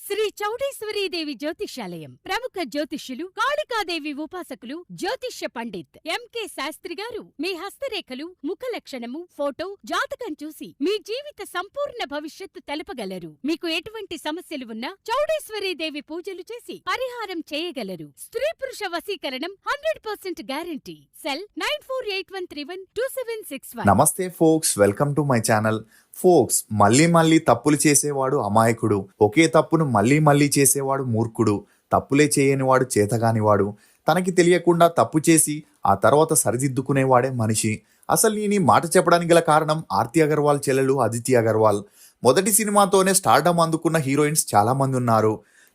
శ్రీ చౌడేశ్వరీదేవి జ్యోతిష్యాలయం ప్రముఖ జ్యోతిష్యులు కాళికాదేవి ఉపాసకులు జ్యోతిష్య పండిత్ ఎంకే శాస్త్రి గారు మీ హస్తరేఖలు ముఖ లక్షణము ఫోటో జాతకం చూసి మీ జీవిత సంపూర్ణ భవిష్యత్తు తెలపగలరు. మీకు ఎటువంటి సమస్యలు ఉన్నా చౌడేశ్వరీదేవి పూజలు చేసి పరిహారం చేయగలరు. స్త్రీ పురుష వశీకరణం 100% గ్యారంటీ. సెల్ 9481312761. నమస్తే folks, welcome to my channel. Folks, మళ్ళీ తప్పులు చేసేవాడు అమాయకుడు, ఒకే తప్పును మళ్ళీ చేసేవాడు మూర్ఖుడు, తప్పులే చేయనివాడు చేతగానివాడు, తనకి తెలియకుండా తప్పు చేసి ఆ తర్వాత సరిదిద్దుకునేవాడే మనిషి. అసలు నేను ఈ మాట చెప్పడానికి గల కారణం ఆర్తి అగర్వాల్ చెల్లెలు అదితి అగర్వాల్. మొదటి సినిమాతోనే స్టార్డమ్ అందుకున్న హీరోయిన్స్ చాలా మంది ఉన్నారు.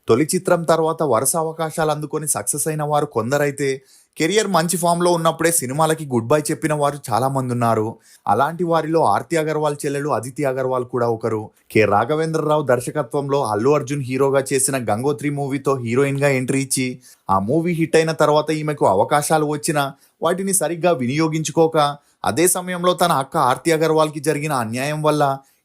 తొలి చిత్రం తర్వాత వరుస అవకాశాలు అందుకొని సక్సెస్ అయిన వారు కొందరైతే, కెరియర్ మంచి ఫామ్ లో ఉన్నప్పుడే సినిమాలకి గుడ్ బై చెప్పిన వారు చాలా మంది ఉన్నారు. అలాంటి వారిలో ఆర్తి అగర్వాల్ చెల్లెలు అదితి అగర్వాల్ కూడా ఒకరు. కె రాఘవేంద్రరావు దర్శకత్వంలో అల్లు అర్జున్ హీరోగా చేసిన గంగోత్రి మూవీతో హీరోయిన్ గా ఎంట్రీ ఇచ్చి ఆ మూవీ హిట్ అయిన తర్వాత ఈమెకు అవకాశాలు వచ్చినా వాటిని సరిగ్గా వినియోగించుకోక, అదే సమయంలో తన అక్క ఆర్తి అగర్వాల్ కి జరిగిన అన్యాయం వల్ల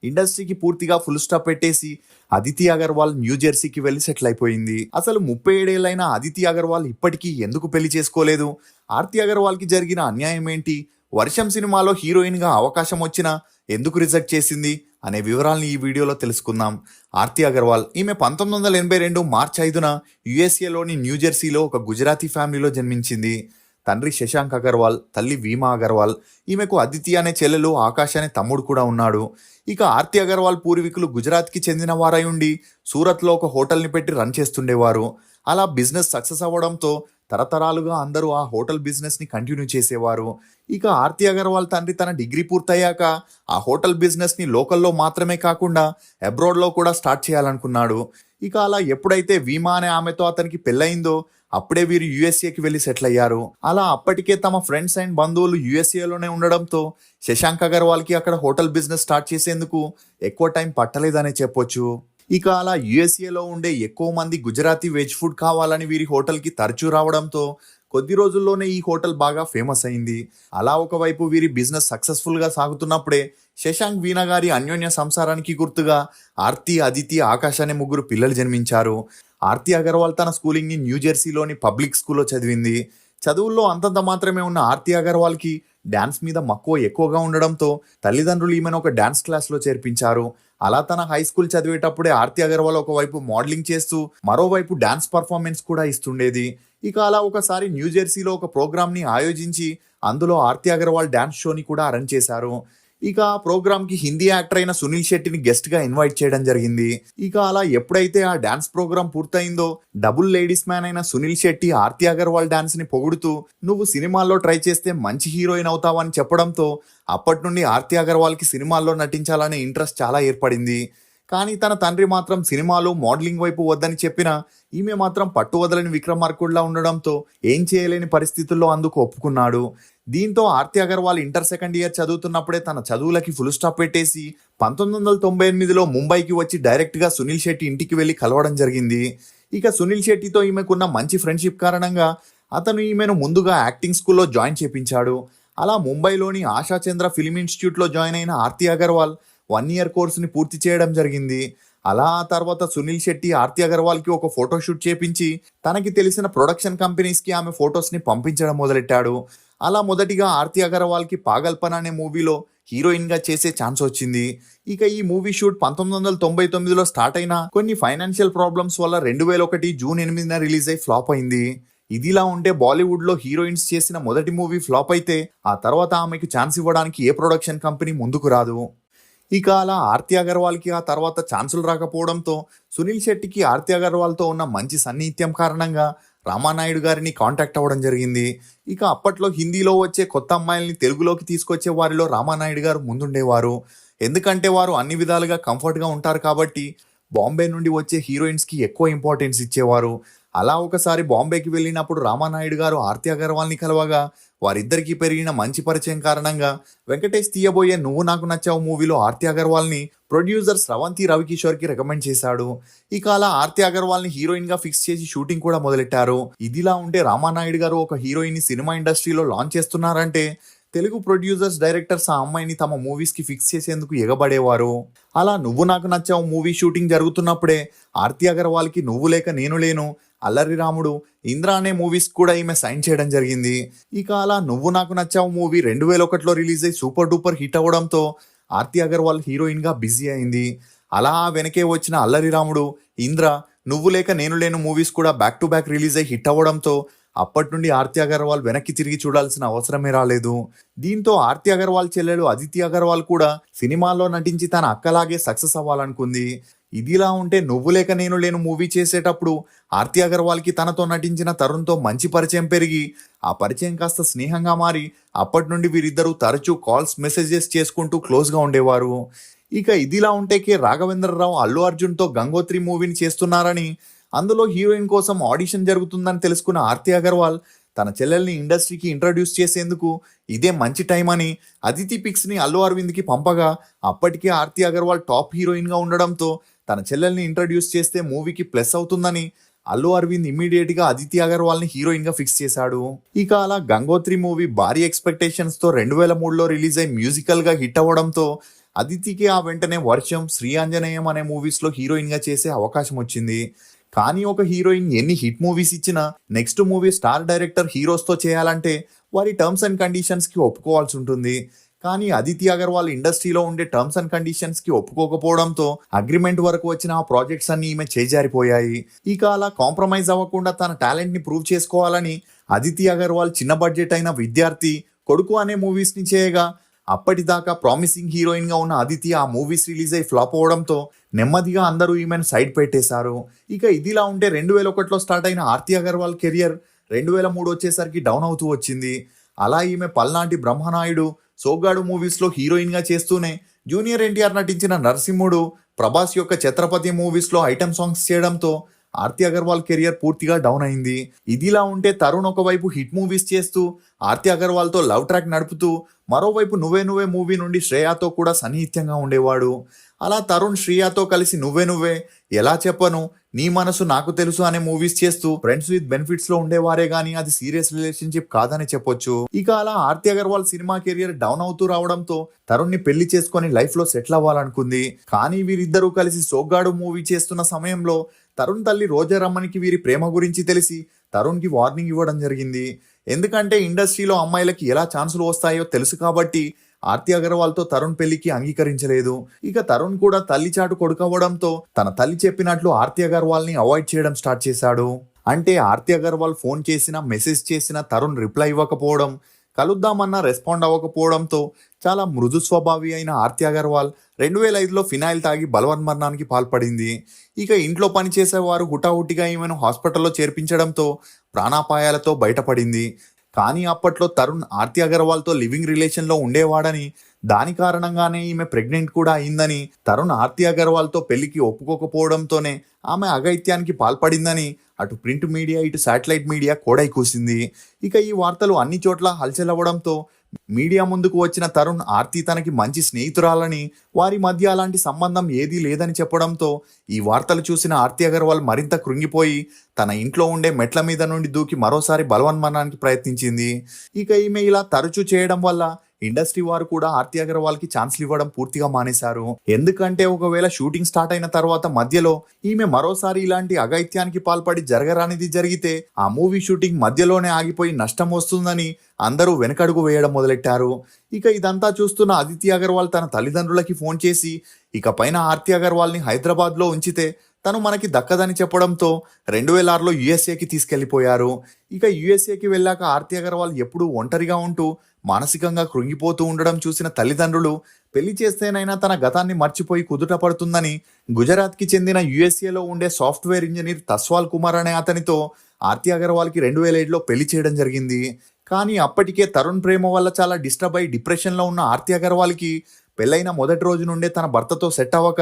ఇండస్ట్రీకి పూర్తిగా ఫుల్ స్టాప్ పెట్టేసి అదితి అగర్వాల్ న్యూజెర్సీకి వెళ్లి సెటిల్ అయిపోయింది. అసలు 37 ఏళ్లైన అదితి అగర్వాల్ ఇప్పటికీ ఎందుకు పెళ్లి చేసుకోలేదు? ఆర్తి అగర్వాల్ కి జరిగిన అన్యాయం ఏంటి? వర్షం సినిమాలో హీరోయిన్ గా అవకాశం వచ్చినా ఎందుకు రిజెక్ట్ చేసింది అనే వివరాలను ఈ వీడియోలో తెలుసుకుందాం. ఆర్తి అగర్వాల్ ఈమె 1982 మార్చి 5న యుఎస్ఏలోని న్యూజెర్సీలో ఒక గుజరాతీ ఫ్యామిలీలో జన్మించింది. తండ్రి శశాంక్ అగర్వాల్, తల్లి వీమా అగర్వాల్. ఈమెకు అదితి అనే చెల్లెలు, ఆకాష్ అనే తమ్ముడు కూడా ఉన్నాడు. ఇక ఆర్తి అగర్వాల్ పూర్వీకులు గుజరాత్కి చెందిన వారై ఉండి సూరత్లో ఒక హోటల్ని పెట్టి రన్ చేస్తుండేవారు. అలా బిజినెస్ సక్సెస్ అవ్వడంతో తరతరాలుగా అందరూ ఆ హోటల్ బిజినెస్ని కంటిన్యూ చేసేవారు. ఇక ఆర్తి అగర్వాల్ తండ్రి తన డిగ్రీ పూర్తయ్యాక ఆ హోటల్ బిజినెస్ని లోకల్లో మాత్రమే కాకుండా అబ్రాడ్లో కూడా స్టార్ట్ చేయాలనుకున్నాడు. ఇక అలా ఎప్పుడైతే వీమా అనే ఆమెతో అతనికి పెళ్ళయిందో అప్పుడే వీరు యుఎస్ఏకి వెళ్ళి సెటిల్ అయ్యారు. అలా అప్పటికే తమ ఫ్రెండ్స్ అండ్ బంధువులు యుఎస్ఏలోనే ఉండడంతో శశాంక్ అగర్వాల్కి అక్కడ హోటల్ బిజినెస్ స్టార్ట్ చేసేందుకు ఎక్కువ టైం పట్టలేదనే చెప్పొచ్చు. ఇక అలా యుఎస్ఏలో ఉండే ఎక్కువ మంది గుజరాతీ వెజ్ ఫుడ్ కావాలని వీరి హోటల్కి తరచూ రావడంతో కొద్ది రోజుల్లోనే ఈ హోటల్ బాగా ఫేమస్ అయింది. అలా ఒకవైపు వీరి బిజినెస్ సక్సెస్ఫుల్గా సాగుతున్నప్పుడే శశాంక్ వీణా గారి అన్యోన్య సంసారానికి గుర్తుగా ఆర్తి, అదితి, ఆకాష్ అనే ముగ్గురు పిల్లలు జన్మించారు. ఆర్తి అగర్వాల్ తన స్కూలింగ్ని న్యూజెర్సీలోని పబ్లిక్ స్కూల్లో చదివింది. చదువుల్లో అంతంత మాత్రమే ఉన్న ఆర్తి అగర్వాల్కి డాన్స్ మీద మక్కువ ఎక్కువగా ఉండడంతో తల్లిదండ్రులు ఈమెను ఒక డాన్స్ క్లాస్లో చేర్పించారు. అలా తన హై స్కూల్ చదివేటప్పుడే ఆర్తి అగర్వాల్ ఒకవైపు మోడలింగ్ చేస్తూ మరోవైపు డాన్స్ పర్ఫార్మెన్స్ కూడా ఇస్తుండేది. ఇక అలా ఒకసారి న్యూజెర్సీలో ఒక ప్రోగ్రామ్ని ఆయోజించి అందులో ఆర్తి అగర్వాల్ డాన్స్ షోని కూడా అరేంజ్ చేశారు. ఇక ఆ ప్రోగ్రామ్కి హిందీ యాక్టర్ అయిన సునీల్ శెట్టిని గెస్ట్ గా ఇన్వైట్ చేయడం జరిగింది. ఇక అలా ఎప్పుడైతే ఆ డాన్స్ ప్రోగ్రామ్ పూర్తయిందో డబుల్ లేడీస్ మ్యాన్ అయిన సునీల్ శెట్టి ఆర్తి అగర్వాల్ డాన్స్ ని పొగుడుతూ నువ్వు సినిమాల్లో ట్రై చేస్తే మంచి హీరోయిన్ అవుతావని చెప్పడంతో అప్పటి నుండి ఆర్తి అగర్వాల్ కి సినిమాల్లో నటించాలనే ఇంట్రెస్ట్ చాలా ఏర్పడింది. కానీ తన తండ్రి మాత్రం సినిమాలు, మోడలింగ్ వైపు వద్దని చెప్పినా ఈమె మాత్రం పట్టు వదలని విక్రమార్కుడిలా ఉండడంతో ఏం చేయలేని పరిస్థితుల్లో అందుకు ఒప్పుకున్నాడు. దీంతో Aarti Agarwal inter second year చదువుతున్నప్పుడే తన చదువులకి ఫుల్ స్టాప్ పెట్టేసి 1998లో ముంబైకి వచ్చి డైరెక్ట్గా సునీల్ శెట్టి ఇంటికి వెళ్ళి కలవడం జరిగింది. ఇక సునీల్ శెట్టితో ఈమెకున్న మంచి ఫ్రెండ్షిప్ కారణంగా అతను ఈమెను ముందుగా యాక్టింగ్ స్కూల్లో జాయిన్ చేపించాడు. అలా ముంబైలోని ఆశాచంద్ర ఫిల్మ్ ఇన్స్టిట్యూట్లో జాయిన్ అయిన ఆర్తి అగర్వాల్ 1 year కోర్సుని పూర్తి చేయడం జరిగింది. అలా ఆ తర్వాత సునీల్ శెట్టి ఆర్తి అగర్వాల్కి ఒక ఫోటోషూట్ చేపించి తనకి తెలిసిన ప్రొడక్షన్ కంపెనీస్కి ఆమె ఫొటోస్ని పంపించడం మొదలెట్టాడు. అలా మొదటిగా ఆర్తి అగర్వాల్కి పాగల్పన్ అనే మూవీలో హీరోయిన్గా చేసే ఛాన్స్ వచ్చింది. ఇక ఈ మూవీ షూట్ 1999లో స్టార్ట్ అయినా కొన్ని ఫైనాన్షియల్ ప్రాబ్లమ్స్ వల్ల 2001 జూన్ 8న రిలీజ్ అయి ఫ్లాప్ అయింది. ఇదిలా ఉంటే బాలీవుడ్లో హీరోయిన్స్ చేసిన మొదటి మూవీ ఫ్లాప్ అయితే ఆ తర్వాత ఆమెకు ఛాన్స్ ఇవ్వడానికి ఏ ప్రొడక్షన్ కంపెనీ ముందుకు రాదు. ఇక అలా ఆర్తి అగర్వాల్కి ఆ తర్వాత ఛాన్సులు రాకపోవడంతో సునీల్ శెట్టికి ఆర్తి అగర్వాల్తో ఉన్న మంచి సన్నిహిత్యం కారణంగా రామానాయుడు గారిని కాంటాక్ట్ అవ్వడం జరిగింది. ఇక అప్పట్లో హిందీలో వచ్చే కొత్త అమ్మాయిల్ని తెలుగులోకి తీసుకొచ్చే వారిలో రామానాయుడు గారు ముందుండేవారు. ఎందుకంటే వారు అన్ని విధాలుగా కంఫర్ట్గా ఉంటారు కాబట్టి బాంబే నుండి వచ్చే హీరోయిన్స్కి ఎక్కువ ఇంపార్టెన్స్ ఇచ్చేవారు. అలా ఒకసారి బాంబేకి వెళ్ళినప్పుడు రామానాయుడు గారు ఆర్తి అగర్వాల్ని కలవగా వారిద్దరికీ పెరిగిన మంచి పరిచయం కారణంగా వెంకటేష్ తీయబోయే నువ్వు నాకు నచ్చావు మూవీలో ఆర్తి అగర్వాల్ని ప్రొడ్యూసర్ స్రవంతి రవికిషోర్కి రికమెండ్ చేశాడు. ఇక అలా ఆర్తి అగర్వాల్ని హీరోయిన్గా ఫిక్స్ చేసి షూటింగ్ కూడా మొదలెట్టారు. ఇదిలా ఉంటే రామానాయుడు గారు ఒక హీరోయిన్ని సినిమా ఇండస్ట్రీలో లాంచ్ చేస్తున్నారంటే తెలుగు ప్రొడ్యూసర్స్ డైరెక్టర్స్ ఆ అమ్మాయిని తమ మూవీస్కి ఫిక్స్ చేసేందుకు ఎగబడేవారు. అలా నువ్వు నాకు నచ్చావు మూవీ షూటింగ్ జరుగుతున్నప్పుడే ఆర్తి అగర్వాల్కి నువ్వు లేక నేను లేను, అల్లరి రాముడు, ఇంద్ర అనే మూవీస్ కూడా ఈమె సైన్ చేయడం జరిగింది. ఇక అలా నువ్వు నాకు నచ్చావు మూవీ 2001లో రిలీజ్ అయ్యి సూపర్ డూపర్ హిట్ అవ్వడంతో ఆర్తి అగర్వాల్ హీరోయిన్గా బిజీ అయింది. అలా వెనకే వచ్చిన అల్లరి రాముడు, ఇంద్ర, నువ్వు లేక నేను లేను మూవీస్ కూడా బ్యాక్ టు బ్యాక్ రిలీజ్ అయ్యి హిట్ అవ్వడంతో అప్పటి నుండి ఆర్తి అగర్వాల్ వెనక్కి తిరిగి చూడాల్సిన అవసరమే రాలేదు. దీంతో ఆర్తి అగర్వాల్ చెల్లెలు అదితి అగర్వాల్ కూడా సినిమాల్లో నటించి తన అక్కలాగే సక్సెస్ అవ్వాలనుకుంది. ఇదిలా ఉంటే నువ్వు లేక నేను లేను మూవీ చేసేటప్పుడు ఆర్తి అగర్వాల్కి తనతో నటించిన తరుణ్తో మంచి పరిచయం పెరిగి ఆ పరిచయం కాస్త స్నేహంగా మారి అప్పటి నుండి వీరిద్దరూ తరచూ కాల్స్ మెసేజెస్ చేసుకుంటూ క్లోజ్గా ఉండేవారు. ఇక ఇదిలా ఉంటే రాఘవేంద్రరావు అల్లు అర్జున్తో గంగోత్రి మూవీని చేస్తున్నారని, అందులో హీరోయిన్ కోసం ఆడిషన్ జరుగుతుందని తెలుసుకున్న ఆర్తి అగర్వాల్ తన చెల్లెల్ని ఇండస్ట్రీకి ఇంట్రడ్యూస్ చేసేందుకు ఇదే మంచి టైం అని అదితి పిక్స్ని అల్లు అరవింద్కి పంపగా అప్పటికే ఆర్తి అగర్వాల్ టాప్ హీరోయిన్గా ఉండడంతో తన చెల్లెల్ని ఇంట్రడ్యూస్ చేస్తే మూవీకి ప్లస్ అవుతుందని అల్లు అరవింద్ ఇమ్మీడియట్గా అదితి అగర్వాల్ని హీరోయిన్గా ఫిక్స్ చేశాడు. ఇక అలా గంగోత్రి మూవీ భారీ ఎక్స్పెక్టేషన్స్తో 2003లో రిలీజ్ అయి మ్యూజికల్గా హిట్ అవ్వడంతో అదితికి ఆ వెంటనే వర్షం, శ్రీ ఆంజనేయం అనే మూవీస్లో హీరోయిన్గా చేసే అవకాశం వచ్చింది. కానీ ఒక హీరోయిన్ ఎన్ని హిట్ మూవీస్ ఇచ్చినా నెక్స్ట్ మూవీ స్టార్ డైరెక్టర్ హీరోస్తో చేయాలంటే వారి టర్మ్స్ అండ్ కండిషన్స్కి ఒప్పుకోవాల్సి ఉంటుంది. కానీ అదితి అగర్వాల్ ఇండస్ట్రీలో ఉండే టర్మ్స్ అండ్ కండిషన్స్కి ఒప్పుకోకపోవడంతో అగ్రిమెంట్ వరకు వచ్చిన ఆ ప్రాజెక్ట్స్ అన్ని ఈమె చేజారిపోయాయి. ఇక అలా కాంప్రమైజ్ అవ్వకుండా తన టాలెంట్ని ప్రూవ్ చేసుకోవాలని అదితి అగర్వాల్ చిన్న బడ్జెట్ అయిన విద్యార్థి, కొడుకు అనే మూవీస్ని చేయగా అప్పటిదాకా ప్రామిసింగ్ హీరోయిన్గా ఉన్న అదితి ఆ మూవీస్ రిలీజ్ అయి ఫ్లాప్ అవ్వడంతో నెమ్మదిగా అందరూ ఈమెను సైడ్ పెట్టేశారు. ఇక ఇదిలా ఉంటే 2001లో స్టార్ట్ అయిన ఆర్తి అగర్వాల్ కెరియర్ 2003 వచ్చేసరికి డౌన్ అవుతూ వచ్చింది. అలా ఈమె పల్నాటి బ్రహ్మనాయుడు, సోగ్గాడు మూవీస్లో హీరోయిన్గా చేస్తూనే జూనియర్ ఎన్టీఆర్ నటించిన నరసింహుడు, ప్రభాస్ యొక్క ఛత్రపతి మూవీస్లో ఐటమ్ సాంగ్స్ చేయడంతో ఆర్తి అగర్వాల్ కెరియర్ పూర్తిగా డౌన్ అయింది. ఇదిలా ఉంటే తరుణ్ ఒకవైపు హిట్ మూవీస్ చేస్తూ ఆర్తి అగర్వాల్తో లవ్ ట్రాక్ నడుపుతూ మరోవైపు నువ్వే నువ్వే మూవీ నుండి శ్రేయాతో కూడా సన్నిహిత్యంగా ఉండేవాడు. అలా తరుణ్ శ్రేయాతో కలిసి నువ్వే నువ్వే, ఎలా చెప్పను, నీ మనసు నాకు తెలుసు అనే మూవీస్ చేస్తూ ఫ్రెండ్స్ విత్ బెనిఫిట్స్ లో ఉండేవారే గానీ అది సీరియస్ రిలేషన్షిప్ కాదని చెప్పొచ్చు. ఇక అలా Aarti Agarwal cinema career down అవుతూ రావడంతో తరుణ్ ని పెళ్లి చేసుకొని లైఫ్ లో సెటిల్ అవ్వాలనుకుంది. కానీ వీరిద్దరూ కలిసి సోగ్గాడు మూవీ చేస్తున్న సమయంలో తరుణ్ తల్లి రోజా రమణికి వీరి ప్రేమ గురించి తెలిసి తరుణ్ కి వార్నింగ్ ఇవ్వడం జరిగింది. ఎందుకంటే ఇండస్ట్రీలో అమ్మాయిలకి ఎలా ఛాన్సులు వస్తాయో తెలుసు కాబట్టి ఆర్తి అగర్వాల్తో తరుణ్ పెళ్లికి అంగీకరించలేదు. ఇక తరుణ్ కూడా తల్లి చాటు కొడుకవ్వడంతో తన తల్లి చెప్పినట్లు ఆర్తి అగర్వాల్ని అవాయిడ్ చేయడం స్టార్ట్ చేశాడు. అంటే ఆర్తి అగర్వాల్ ఫోన్ చేసినా మెసేజ్ చేసినా తరుణ్ రిప్లై ఇవ్వకపోవడం, కలుద్దామన్నా రెస్పాండ్ అవ్వకపోవడంతో చాలా మృదు స్వభావి అయిన ఆర్తి అగర్వాల్ 2005లో ఫినాయిల్ తాగి బలవన్మరణానికి పాల్పడింది. ఇక ఇంట్లో పనిచేసేవారు హుటాహుటిగా ఈమెను హాస్పిటల్లో చేర్పించడంతో ప్రాణాపాయాలతో బయటపడింది. కానీ అప్పట్లో తరుణ్ ఆర్తి అగర్వాల్తో లివింగ్ రిలేషన్లో ఉండేవాడని, దాని కారణంగానే ఈమె ప్రెగ్నెంట్ కూడా అయిందని, తరుణ్ ఆర్తి అగర్వాల్తో పెళ్లికి ఒప్పుకోకపోవడంతోనే ఆమె అఘాయిత్యానికి పాల్పడిందని అటు ప్రింట్ మీడియా ఇటు శాటిలైట్ మీడియా కోడై కూసింది. ఇక ఈ వార్తలు అన్ని చోట్ల హల్చల్ అవ్వడంతో మీడియా ముందుకు వచ్చిన తరుణ్ ఆర్తి తనకి మంచి స్నేహితురాలని, వారి మధ్య అలాంటి సంబంధం ఏదీ లేదని చెప్పడంతో ఈ వార్తలు చూసిన ఆర్తి అగర్వాల్ మరింత కృంగిపోయి తన ఇంట్లో ఉండే మెట్ల మీద నుండి దూకి మరోసారి బలవన్మరణానికి ప్రయత్నించింది. ఇక ఈమె ఇలా తరచూ చేయడం వల్ల ఇండస్ట్రీ వారు కూడా ఆర్తి అగర్వాల్కి ఛాన్స్లు ఇవ్వడం పూర్తిగా మానేశారు. ఎందుకంటే ఒకవేళ షూటింగ్ స్టార్ట్ అయిన తర్వాత మధ్యలో ఈమె మరోసారి ఇలాంటి అఘాయిత్యానికి పాల్పడి జరగరానిది జరిగితే ఆ మూవీ షూటింగ్ మధ్యలోనే ఆగిపోయి నష్టం వస్తుందని అందరూ వెనకడుగు వేయడం మొదలెట్టారు. ఇక ఇదంతా చూస్తున్న అదితి అగర్వాల్ తన తల్లిదండ్రులకి ఫోన్ చేసి ఇక పైన ఆర్తి అగర్వాల్ని హైదరాబాద్లో ఉంచితే తను మనకి దక్కదని చెప్పడంతో 2006లో యుఎస్ఏకి తీసుకెళ్లిపోయారు. ఇక యుఎస్ఏకి వెళ్ళాక ఆర్తి అగర్వాల్ ఎప్పుడూ ఒంటరిగా ఉంటూ మానసికంగా కృంగిపోతూ ఉండడం చూసిన తల్లిదండ్రులు పెళ్లి చేస్తేనైనా తన గతాన్ని మర్చిపోయి కుదుట పడుతుందని గుజరాత్కి చెందిన యుఎస్ఏలో ఉండే సాఫ్ట్వేర్ ఇంజనీర్ తస్వాల్ కుమార్ అనే అతనితో ఆర్తి అగర్వాల్కి 2007లో పెళ్లి చేయడం జరిగింది. కానీ అప్పటికే తరుణ్ ప్రేమ వల్ల చాలా డిస్టర్బ్ అయి డిప్రెషన్లో ఉన్న ఆర్తి అగర్వాల్కి పెళ్ళైన మొదటి రోజు నుండే తన భర్తతో సెట్ అవ్వక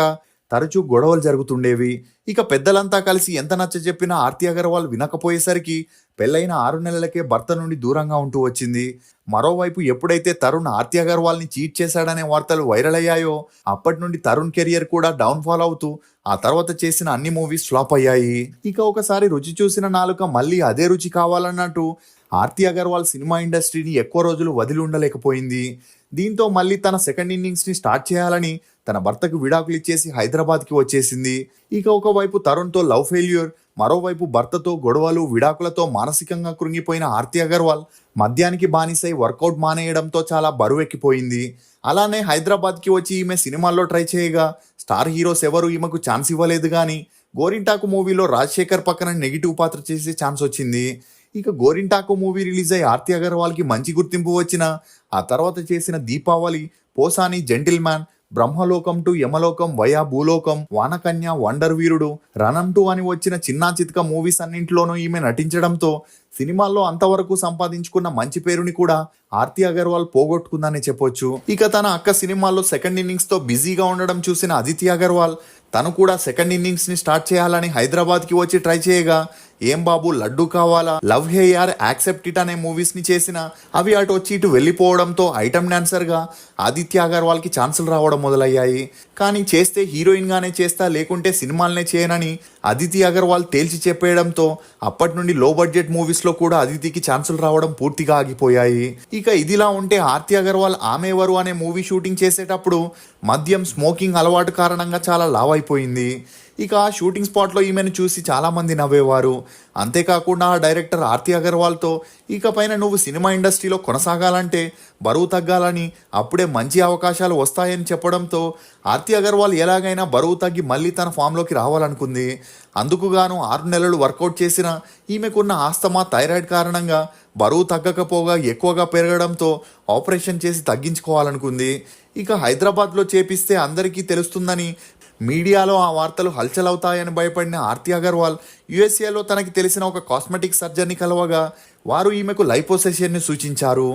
తరచూ గొడవలు జరుగుతుండేవి. ఇక పెద్దలంతా కలిసి ఎంత నచ్చజెప్పినా ఆర్తి అగర్వాల్ వినకపోయేసరికి పెళ్ళైన 6 నెలలకే భర్త నుండి దూరంగా ఉంటూ వచ్చింది. మరోవైపు ఎప్పుడైతే తరుణ్ ఆర్తి అగర్వాల్ని చీట్ చేశాడనే వార్తలు వైరల్ అయ్యాయో అప్పటి నుండి తరుణ్ కెరియర్ కూడా డౌన్ఫాల్ అవుతూ ఆ తర్వాత చేసిన అన్ని మూవీస్ ఫ్లాప్ అయ్యాయి. ఇక ఒకసారి రుచి చూసిన నాలుక మళ్ళీ అదే రుచి కావాలన్నట్టు ఆర్తి అగర్వాల్ సినిమా ఇండస్ట్రీని ఎక్కువ రోజులు వదిలి ఉండలేకపోయింది. దీంతో మళ్ళీ తన సెకండ్ ఇన్నింగ్స్ని స్టార్ట్ చేయాలని తన భర్తకు విడాకులు ఇచ్చేసి హైదరాబాద్కి వచ్చేసింది. ఇక ఒకవైపు తరుణ్తో లవ్ ఫెయిల్యూర్, మరోవైపు భర్తతో గొడవలు విడాకులతో మానసికంగా కృంగిపోయిన ఆర్తి అగర్వాల్ మద్యానికి బానిసై వర్కౌట్ మానేయడంతో చాలా బరువెక్కిపోయింది. అలానే హైదరాబాద్కి వచ్చి ఈమె సినిమాల్లో ట్రై చేయగా స్టార్ హీరోస్ ఎవరు ఈమెకు ఛాన్స్ ఇవ్వలేదు. కానీ గోరింటాకు మూవీలో రాజశేఖర్ పక్కన నెగిటివ్ పాత్ర చేసే ఛాన్స్ వచ్చింది. ఇక గోరింటాకు మూవీ రిలీజ్ అయ్యి ఆర్తి అగర్వాల్కి మంచి గుర్తింపు వచ్చిన ఆ తర్వాత చేసిన Deepavali, Posani, Gentleman, Brahmalokam to Yamalokam, via Bhulokam, Vanakanya, wonder వీరుడు, రణం 2 అని వచ్చిన చిన్నా చిత్క మూవీస్ అన్నింటిలోనూ ఈమె నటించడంతో సినిమాల్లో అంతవరకు సంపాదించుకున్న మంచి పేరుని కూడా ఆర్తి అగర్వాల్ పోగొట్టుకుందని చెప్పొచ్చు. ఇక తన అక్క సినిమాల్లో సెకండ్ ఇన్నింగ్స్ తో బిజీగా ఉండడం చూసిన అదితి అగర్వాల్ తను కూడా సెకండ్ ఇన్నింగ్స్ ని స్టార్ట్ చేయాలని హైదరాబాద్కి వచ్చి ట్రై చేయగా ఏం బాబు లడ్డు కావాలా, లవ్ హే యార్, యాక్సెప్ట్ ఇట్ అనే మూవీస్ ని చేసిన అవి అటు వచ్చి ఇటు వెళ్ళిపోవడంతో ఐటమ్ డాన్సర్ గా ఆదిత్య అగర్వాల్కి ఛాన్సులు రావడం మొదలయ్యాయి. కానీ చేస్తే హీరోయిన్ గానే చేస్తా లేకుంటే సినిమాలనే చేయనని అదితి అగర్వాల్ తేల్చి చెప్పేయడంతో అప్పటి నుండి లో బడ్జెట్ మూవీస్ లో కూడా అదితికి ఛాన్సులు రావడం పూర్తిగా ఆగిపోయాయి. ఇక ఇదిలా ఉంటే ఆర్తి అగర్వాల్ ఆమెవరు అనే మూవీ షూటింగ్ చేసేటప్పుడు మద్యం, స్మోకింగ్ అలవాటు కారణంగా చాలా లావ్ అయిపోయింది. ఇక ఆ షూటింగ్ స్పాట్లో ఈమెను చూసి చాలామంది నవ్వేవారు. అంతేకాకుండా ఆ డైరెక్టర్ ఆర్తి అగర్వాల్తో ఇకపైన నువ్వు సినిమా ఇండస్ట్రీలో కొనసాగాలంటే బరువు తగ్గాలని, అప్పుడే మంచి అవకాశాలు వస్తాయని చెప్పడంతో ఆర్తి అగర్వాల్ ఎలాగైనా బరువు తగ్గి మళ్ళీ తన ఫామ్లోకి రావాలనుకుంది. అందుకుగాను 6 నెలలు వర్కౌట్ చేసిన ఈమెకున్న ఆస్తమా, థైరాయిడ్ కారణంగా బరువు తగ్గకపోగా ఎక్కువగా పెరగడంతో ఆపరేషన్ చేసి తగ్గించుకోవాలనుకుంది. ఇక హైదరాబాద్లో చేపిస్తే అందరికీ తెలుస్తుందని మీడియాలో ఆ వార్తలు హల్చల్ అవుతాయని భయపడిన ఆర్తి అగర్వాల్ యుఎస్ఏలో తనకి తెలిసిన ఒక కాస్మెటిక్ సర్జన్ని కలవగా వారు ఈమెకు లైపోసెషన్ని సూచించారు.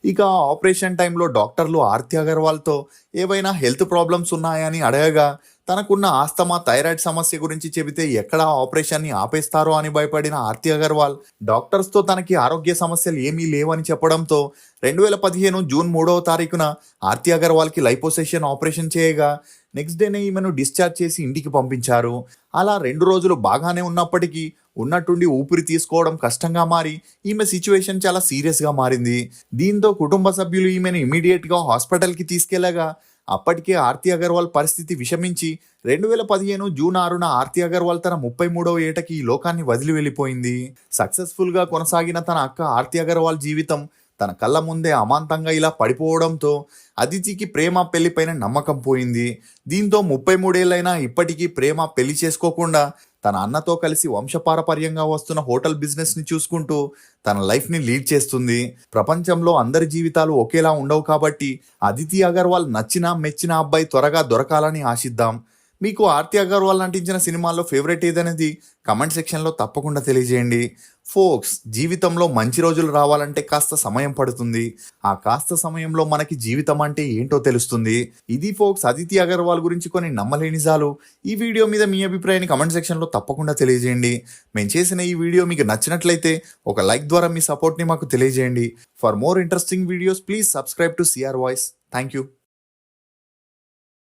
ఇక ఆ ఆపరేషన్ టైంలో డాక్టర్లు ఆర్తి అగర్వాల్తో ఏవైనా హెల్త్ ప్రాబ్లమ్స్ ఉన్నాయని అడగగా తనకున్న ఆస్తమా, థైరాయిడ్ సమస్య గురించి చెబితే ఎక్కడ ఆపరేషన్ని ఆపేస్తారో అని భయపడిన ఆర్తి అగర్వాల్ డాక్టర్స్తో తనకి ఆరోగ్య సమస్యలు ఏమీ లేవని చెప్పడంతో 2015 జూన్ 3వ తారీఖున ఆర్తి అగర్వాల్కి లైపోసెషన్ ఆపరేషన్ చేయగా నెక్స్ట్ డేనే ఈమెను డిశ్చార్జ్ చేసి ఇంటికి పంపించారు. అలా 2 రోజులు బాగానే ఉన్నప్పటికీ ఉన్నట్టుండి ఊపిరి తీసుకోవడం కష్టంగా మారి ఈమె సిచ్యువేషన్ చాలా సీరియస్గా మారింది. దీంతో కుటుంబ సభ్యులు ఈమెను ఇమీడియట్గా హాస్పిటల్కి తీసుకెళ్లగా అప్పటికే ఆర్తి అగర్వాల్ పరిస్థితి విషమించి 2015 జూన్ 6న ఆర్తి అగర్వాల్ తన 33వ ఏటకి ఈ లోకాన్ని వదిలి వెళ్ళిపోయింది. సక్సెస్ఫుల్గా కొనసాగిన తన అక్క ఆర్తి అగర్వాల్ జీవితం తన కళ్ళ ముందే అమాంతంగా ఇలా పడిపోవడంతో అదితికి ప్రేమ పెళ్లిపైన నమ్మకం పోయింది. దీంతో 33 ఏళ్ళైనా ఇప్పటికీ ప్రేమ పెళ్లి చేసుకోకుండా తన అన్నతో కలిసి వంశపారపర్యంగా వస్తున్న హోటల్ బిజినెస్ ని చూసుకుంటూ తన లైఫ్ ని లీడ్ చేస్తుంది. ప్రపంచంలో అందరి జీవితాలు ఒకేలా ఉండవు కాబట్టి అదితి అగర్వాల్ నచ్చిన మెచ్చిన అబ్బాయి త్వరగా దొరకాలని ఆశిద్దాం. మీకు ఆర్తి అగర్వాల్ నటించిన సినిమాల్లో ఫేవరెట్ ఏదనేది కమెంట్ సెక్షన్లో తప్పకుండా తెలియజేయండి. ఫోక్స్, జీవితంలో మంచి రోజులు రావాలంటే కాస్త సమయం పడుతుంది. ఆ కాస్త సమయంలో మనకి జీవితం అంటే ఏంటో తెలుస్తుంది. ఇది ఫోక్స్ అదితి అగర్వాల్ గురించి కొన్ని నమ్మలేని నిజాలు. ఈ వీడియో మీద మీ అభిప్రాయాన్ని కమెంట్ సెక్షన్లో తప్పకుండా తెలియజేయండి. మేము చేసిన ఈ వీడియో మీకు నచ్చినట్లయితే ఒక లైక్ ద్వారా మీ సపోర్ట్ని మాకు తెలియజేయండి. For more interesting videos please subscribe to CR voice. Thank you.